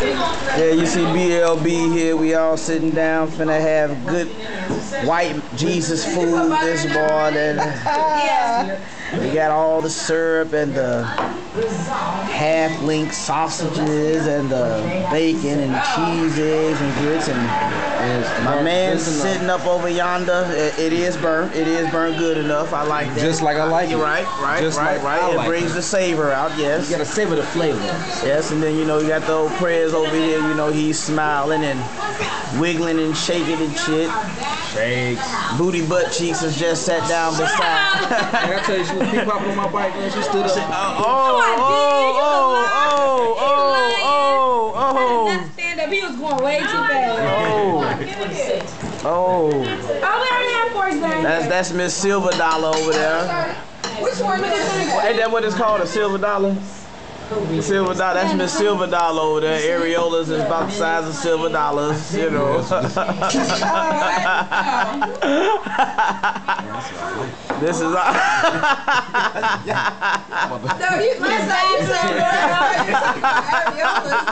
Yeah, you see BLB here. We all sitting down, finna have good white Jesus food this morning. We got all the syrup and the half-link sausages and the bacon and cheese eggs and grits, and my man's sitting up over yonder. It is burnt. It is burnt good enough. I like that. Just like I like it. Right. It brings the savor out. Yes. You gotta savor the flavor. Yes, and then you know you got the old prayers over here. You know he's smiling and wiggling and shaking and shit. Shakes. Booty butt cheeks has just sat down beside. I tell you, she was pickpocketing on my bike and she stood up. Stand up. He was going way too fast. Oh, we already have force back. that's Miss Silver Dollar over there. Which one is it? Ain't that what it's called, a silver dollar? Silver dollar. That's Miss Silver Dollar over there. Areolas is about the size of silver dollars, you know. This is. No, last time you said areolas.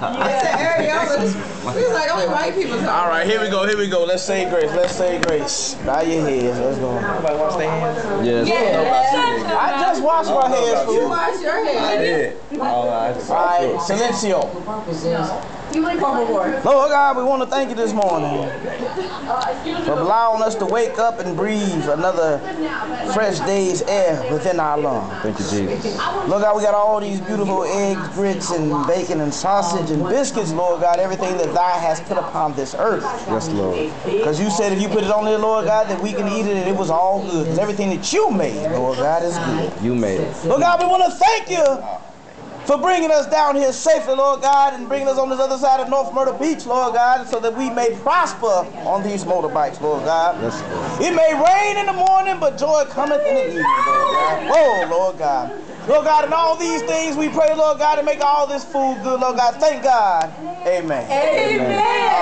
I said areolas. We was like, only white people talk. All right, here we go. Let's say grace. Bow your heads. Let's go. Everybody wash their hands? Yes. I just washed my hands, fool. You wash your hands. I did. All right, silencio. Por favor. Lord God, we want to thank you this morning for allowing us to wake up and breathe another fresh day's air within our lungs. Thank you, Jesus. Lord God, we got all these beautiful eggs, grits, and bacon, and sausage, and biscuits, Lord God, everything that Thou hast put upon this earth. Yes, Lord. Because you said if you put it on there, Lord God, that we can eat it and it was all good. Because everything that you made, Lord God, is good. You made it. Lord God, we want to thank you for bringing us down here safely, Lord God, and bringing us on this other side of North Myrtle Beach, Lord God, so that we may prosper on these motorbikes, Lord God. Yes, Lord. It may rain in the morning, but joy cometh in the evening, Lord God. Oh, Lord God. Lord God, in all these things we pray, Lord God, to make all this food good, Lord God. Thank God. Amen. Amen.